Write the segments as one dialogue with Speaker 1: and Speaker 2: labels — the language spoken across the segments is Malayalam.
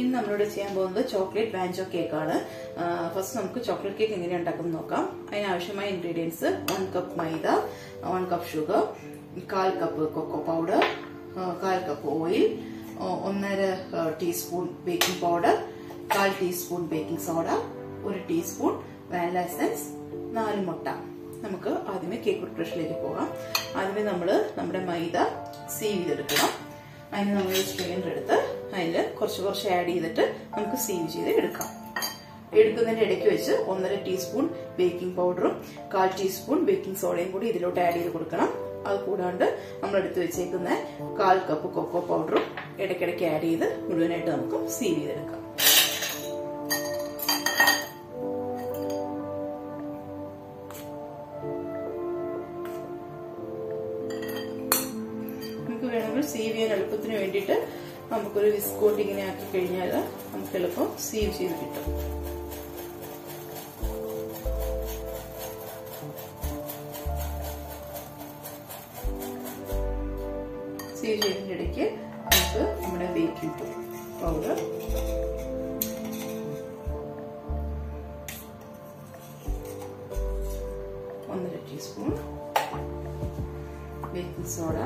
Speaker 1: ഇന്ന് നമ്മളിവിടെ ചെയ്യാൻ പോകുന്നത് ചോക്ലേറ്റ് വാഞ്ചോ കേക്ക് ആണ്. ഫസ്റ്റ് നമുക്ക് ചോക്ലേറ്റ് കേക്ക് എങ്ങനെയാണ് ഉണ്ടാക്കുന്നത് നോക്കാം. അതിനാവശ്യമായ ingredients 1 cup maida, 1 cup sugar, 1/4 cup cocoa powder, 1/4 cup oil, 1.5 teaspoon baking powder, 1/4 teaspoon baking soda, 1 teaspoon vanilla essence, 4 മുട്ട. നമുക്ക് ആദ്യമേ കേക്ക് പ്രിപ്പറേഷനിലേക്ക് പോകാം. ആദ്യമേ നമ്മുടെ മൈദ സീവ് ചെയ്തെടുക്കണം. അതിന് നമ്മൾ സ്ട്രെയിനർ എടുത്ത് അതിൽ കുറച്ച് ആഡ് ചെയ്തിട്ട് നമുക്ക് സീവ് ചെയ്ത് എടുക്കാം. എടുക്കുന്നതിന്റെ ഇടയ്ക്ക് വെച്ച് 1.5 ടീസ്പൂൺ ബേക്കിംഗ് പൗഡറും 1/4 ടീസ്പൂൺ ബേക്കിംഗ് സോഡയും കൂടി ഇതിലോട്ട് ആഡ് ചെയ്ത് കൊടുക്കണം. അത് കൂടാണ്ട് നമ്മൾ എടുത്ത് വെച്ചേക്കുന്ന 1/4 കപ്പ് കൊക്കോ പൗഡറും ഇടയ്ക്കിടയ്ക്ക് ആഡ് ചെയ്ത് മുഴുവനായിട്ട് നമുക്ക് സീവ് ചെയ്തെടുക്കാം. വേണമെങ്കിൽ സീവ് ചെയ്യാൻ എളുപ്പത്തിന് വേണ്ടിയിട്ട് നമുക്കൊരു വിസ്ക് കൊണ്ട് ഇങ്ങനെ ആക്കി കഴിഞ്ഞാൽ നമുക്ക് എളുപ്പം സീവ് ചെയ്ത് കിട്ടും. സീവ് ചെയ്തതിന്റെ ഇടയ്ക്ക് നമുക്ക് നമ്മുടെ ബേക്കിംഗ് പൗഡർ, ഒന്നര ടീസ്പൂൺ ബേക്കിംഗ് സോഡ,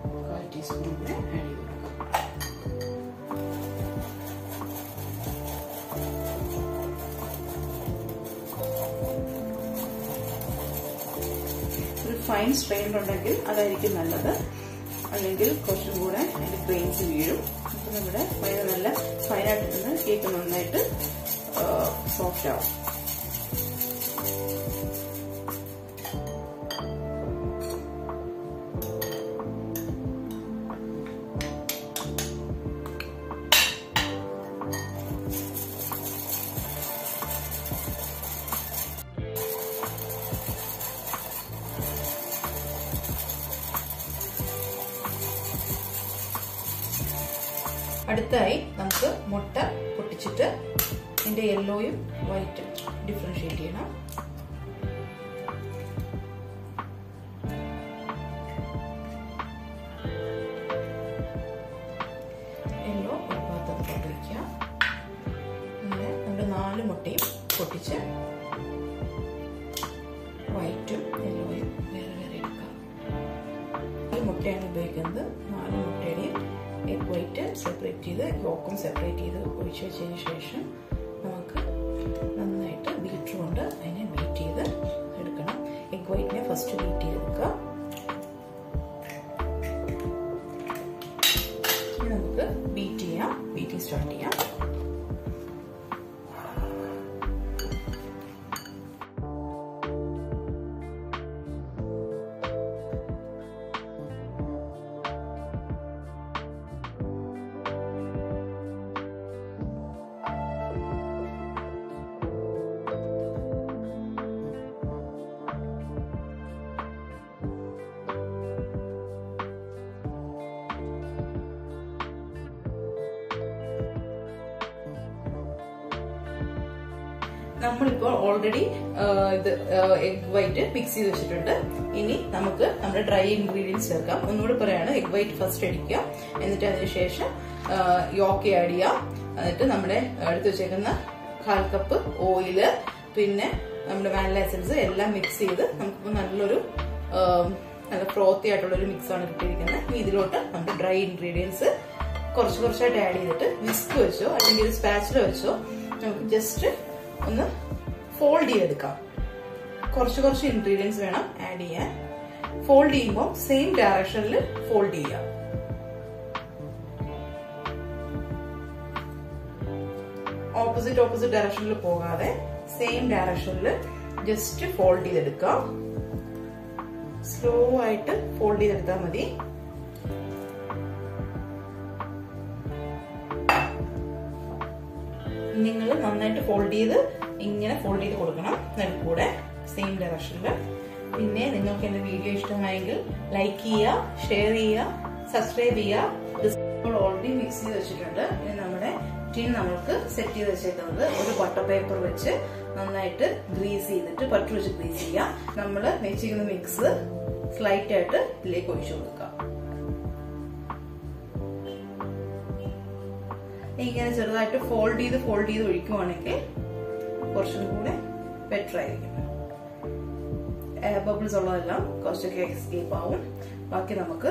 Speaker 1: 1/4 ടീസ്പൂൺ കൂടെ ആഡ് ചെയ്ത് കൊടുക്കാം. ഒരു ഫൈൻ സ്ട്രെയിനർ ഉണ്ടെങ്കിൽ അതായിരിക്കും നല്ലത്, അല്ലെങ്കിൽ കുറച്ചും കൂടെ അതിന്റെ ഗ്രെയിൻസ് വീഴും. അപ്പൊ നമ്മുടെ മൈദ നല്ല ഫൈനായിട്ട് കേക്ക് നന്നായിട്ട് സോഫ്റ്റ് ആവും. അടുത്തായി നമുക്ക് മുട്ട പൊട്ടിച്ചിട്ട് ഇതിന്റെ യെല്ലോയും വൈറ്റും ഡിഫറൻഷിയേറ്റ് ചെയ്യണം. യെല്ലോ ഒരു പാത്രത്തിലോട്ട് വയ്ക്കുക. അങ്ങനെ നമ്മുടെ 4 മുട്ടയും പൊട്ടിച്ച് വൈറ്റും യെല്ലോയും വേറെ വേറെ എടുക്കാം. 4 മുട്ടയാണ് ഉപയോഗിക്കുന്നത്. 4 മുട്ടയുടെയും എഗ് വൈറ്റ് സെപ്പറേറ്റ് ചെയ്ത് യോക്കും സെപ്പറേറ്റ് ചെയ്ത് ഒഴിച്ചു വെച്ചതിന് ശേഷം നമുക്ക് നന്നായിട്ട് ബീറ്റർ കൊണ്ട് അതിനെ ബീറ്റ് ചെയ്ത് എടുക്കണം. എഗ് വൈറ്റിനെ ഫസ്റ്റ് ബീറ്റ് ചെയ്തെടുക്കുക. ഇനി നമുക്ക് ബീറ്റിംഗ് സ്റ്റാർട്ട് ചെയ്യാം. നമ്മളിപ്പോൾ ഓൾറെഡി ഇത് എഗ് വൈറ്റ് മിക്സ് ചെയ്ത് വെച്ചിട്ടുണ്ട്. ഇനി നമുക്ക് നമ്മുടെ ഡ്രൈ ഇൻഗ്രീഡിയൻസ് ചേർക്കാം. ഒന്നുകൂടി പറയാണ്, എഗ് വൈറ്റ് ഫസ്റ്റ് അടിക്കുക, എന്നിട്ട് അതിനുശേഷം യോക്ക് ആഡ് ചെയ്യുക, എന്നിട്ട് നമ്മുടെ എടുത്ത് വെച്ചേക്കുന്ന 1/4 കപ്പ് ഓയില്, പിന്നെ നമ്മുടെ വാനില എസൻസ് എല്ലാം മിക്സ് ചെയ്ത് നമുക്ക് നല്ലൊരു നല്ല ഫ്രോത്തി ആയിട്ടുള്ളൊരു മിക്സ് ആണ് കിട്ടിയിരിക്കുന്നത്. ഇതിലോട്ട് നമ്മുടെ ഡ്രൈ ഇൻഗ്രീഡിയൻസ് കുറച്ചായിട്ട് ആഡ് ചെയ്തിട്ട് വിസ്ക് വെച്ചോ അല്ലെങ്കിൽ ഒരു സ്പാച്ചില വെച്ചോ നമുക്ക് ജസ്റ്റ് ഒന്ന് ഫോൾഡ് ചെയ്തെടുക്കാം. കുറച്ച് ഇൻഗ്രീഡിയൻസ് വേണം ആഡ് ചെയ്യാൻ. ഫോൾഡ് ചെയ്യുമ്പോൾ സെയിം ഡയറക്ഷനിൽ ഫോൾഡ് ചെയ്യാം. ഓപ്പോസിറ്റ് ഡയറക്ഷനിൽ പോകാതെ സെയിം ഡയറക്ഷനിൽ ജസ്റ്റ് ഫോൾഡ് ചെയ്തെടുക്കാം. സ്ലോ ആയിട്ട് ഫോൾഡ് ചെയ്തെടുത്താൽ മതി. നിങ്ങൾ നന്നായിട്ട് ഫോൾഡ് ചെയ്ത് ഇങ്ങനെ ഫോൾഡ് ചെയ്ത് കൊടുക്കണം നടുക്കൂടെ സെയിം ഡയറക്ഷനിൽ. പിന്നെ നിങ്ങൾക്ക് എന്റെ വീഡിയോ ഇഷ്ടമായെങ്കിൽ ലൈക്ക് ചെയ്യുക, ഷെയർ ചെയ്യുക, സബ്സ്ക്രൈബ് ചെയ്യുക. ഓൾറെഡി മിക്സ് ചെയ്ത് വെച്ചിട്ടുണ്ട്. ഇനി നമ്മുടെ ടിൻ നമുക്ക് സെറ്റ് ചെയ്ത് വെച്ചേക്കുന്നത് ഒരു ബട്ടർ പേപ്പർ വെച്ച് നന്നായിട്ട് ഗ്രീസ് ചെയ്തിട്ട് ബട്ടർ വെച്ച് ഗ്രീസ് ചെയ്യാം. നമ്മൾ വെച്ചിരിക്കുന്ന മിക്സ് സ്ലൈറ്റ് ആയിട്ട് ഇതിലേക്ക് ഒഴിച്ചു കൊടുക്കാം. ഇങ്ങനെ ചെറുതായിട്ട് ഫോൾഡ് ചെയ്ത് ഒഴിക്കുവാണെങ്കിൽ കുറച്ചും കൂടെ ബെറ്റർ ആയിരിക്കും. എയർ ബബിൾസ് ഉള്ളതെല്ലാം കുറച്ചൊക്കെ എസ്കേപ്പ് ആവും. ബാക്കി നമുക്ക്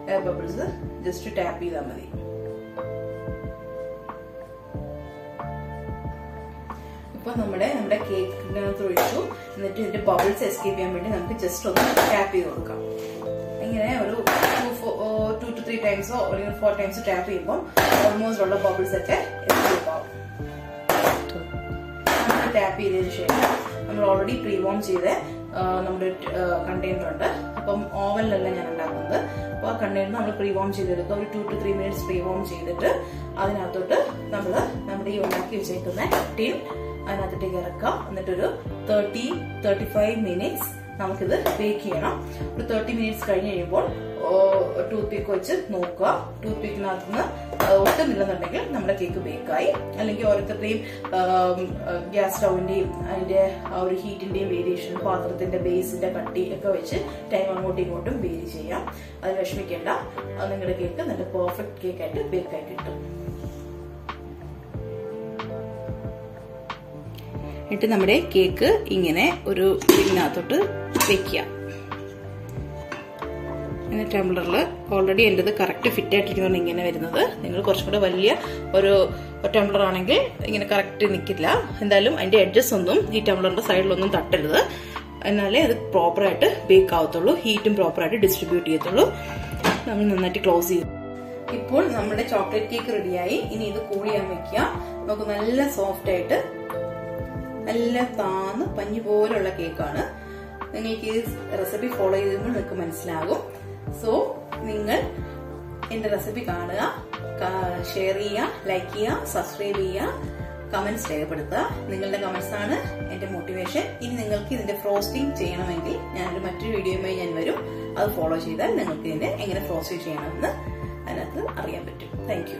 Speaker 1: എയർ ബബിൾസ് ജസ്റ്റ് ടാപ്പ് ചെയ്താൽ മതി. ഇപ്പൊ നമ്മുടെ കേക്കിനകത്ത് ഒഴിച്ചു. എന്നിട്ട് ഇതിന്റെ ബബിൾസ് എസ്കേപ്പ് ചെയ്യാൻ വേണ്ടി നമുക്ക് ജസ്റ്റ് ഒന്ന് ടാപ്പ് ചെയ്ത് കൊടുക്കാം. ഇങ്ങനെ ഒരു 2 to 3 ടൈംസോ അല്ലെങ്കിൽ 4 ടൈംസ് ടാപ്പ് ചെയ്യുമ്പോൾ ഓൾമോസ്റ്റ് ഉള്ള ബബിൾസ് ഒക്കെ എസ്കേപ്പ് ആവും. നമ്മൾ ടാപ്പ് ചെയ്തതിനു ശേഷം നമ്മൾ ഓൾറെഡി പ്രീ വാം ചെയ്ത നമ്മുടെ കണ്ടെയ്നർ ഉണ്ട്. അപ്പം ഓവനിലല്ല ഞാൻ ഉണ്ടാക്കുന്നത്. അപ്പൊ ആ കണ്ടെയ്നർ നമ്മൾ പ്രീ വാം ചെയ്തെടുക്കുക. ഒരു 2 to 3 മിനിറ്റ്സ് പ്രീ വാം ചെയ്തിട്ട് അതിനകത്തോട്ട് നമ്മുടെ ഈ ഉണ്ടാക്കി വെച്ചേക്കുന്ന ടിൻ അതിനകത്തേക്ക് ഇറക്കാം. എന്നിട്ടൊരു 30-35 മിനിറ്റ്സ് നമുക്കിത് ബേക്ക് ചെയ്യണം. ഒരു 30 മിനിറ്റ്സ് കഴിഞ്ഞ് കഴിയുമ്പോൾ ടൂത്ത് പിക്ക് വെച്ച് നോക്കുക. ടൂത്ത് പിക്കിനകത്ത് നിന്ന് ഒട്ടുന്നില്ലെന്നുണ്ടെങ്കിൽ നമ്മുടെ കേക്ക് ബേക്കായി. അല്ലെങ്കിൽ ഓരോരുത്തരുടെയും ഗ്യാസ് സ്റ്റൗവിന്റെയും അതിന്റെ ആ ഒരു ഹീറ്റിന്റെയും വേരിയേഷൻ, പാത്രത്തിന്റെ ബേസിന്റെ കട്ടി ഒക്കെ വെച്ച് ടൈം അങ്ങോട്ടും ഇങ്ങോട്ടും വേരി ചെയ്യാം. അത് വിഷമിക്കേണ്ട. നിങ്ങളുടെ കേക്ക് നല്ല പെർഫെക്റ്റ് കേക്കായിട്ട് ബേക്കായി കിട്ടും. എന്നിട്ട് നമ്മുടെ കേക്ക് ഇങ്ങനെ ഒരു ഇതിനകത്തോട്ട് വെക്കുക. ഇങ്ങനെ ടംബ്ലറിൽ ഓൾറെഡി എന്റേത് കറക്റ്റ് ഫിറ്റ് ആയിട്ടിരിക്കുന്നതാണ് ഇങ്ങനെ വരുന്നത്. നിങ്ങൾ കുറച്ചും കൂടെ വലിയ ഒരു ടംബ്ലർ ആണെങ്കിൽ ഇങ്ങനെ കറക്റ്റ് നിൽക്കില്ല. എന്തായാലും അതിന്റെ എഡ്ജസ് ഒന്നും ഈ ടംബ്ലറിന്റെ സൈഡിലൊന്നും തട്ടരുത്. എന്നാലേ അത് പ്രോപ്പറായിട്ട് ബേക്ക് ആവത്തുള്ളൂ. ഹീറ്റും പ്രോപ്പറായിട്ട് ഡിസ്ട്രിബ്യൂട്ട് ചെയ്യത്തുള്ളൂ. നമ്മൾ നന്നായിട്ട് ക്ലോസ് ചെയ്യും. ഇപ്പോൾ നമ്മുടെ ചോക്ലേറ്റ് കേക്ക് റെഡിയായി. ഇനി ഇത് കൂൾ ചെയ്യാൻ വെക്കുക. നമുക്ക് നല്ല സോഫ്റ്റ് ആയിട്ട് നല്ല താന്ന് പഞ്ഞി പോലുള്ള കേക്കാണ്. നിങ്ങൾക്ക് ഈ റെസിപ്പി ഫോളോ ചെയ്തുമ്പോൾ നിങ്ങൾക്ക് മനസ്സിലാകും. സോ നിങ്ങൾ എന്റെ റെസിപ്പി കാണുക, ഷെയർ ചെയ്യുക, ലൈക്ക് ചെയ്യുക, സബ്സ്ക്രൈബ് ചെയ്യുക, കമന്റ്സ് രേഖപ്പെടുത്തുക. നിങ്ങളുടെ കമന്റ്സ് ആണ് എന്റെ മോട്ടിവേഷൻ. ഇനി നിങ്ങൾക്ക് ഇതിന്റെ ഫ്രോസ്റ്റിംഗ് ചെയ്യണമെങ്കിൽ ഞാനൊരു മറ്റൊരു വീഡിയോയുമായി ഞാൻ വരും. അത് ഫോളോ ചെയ്താൽ നിങ്ങൾക്ക് ഇതിന്റെ എങ്ങനെ ഫ്രോസ്റ്റ് ചെയ്യണമെന്ന് അതിനകത്ത് അറിയാൻ പറ്റും. Thank you.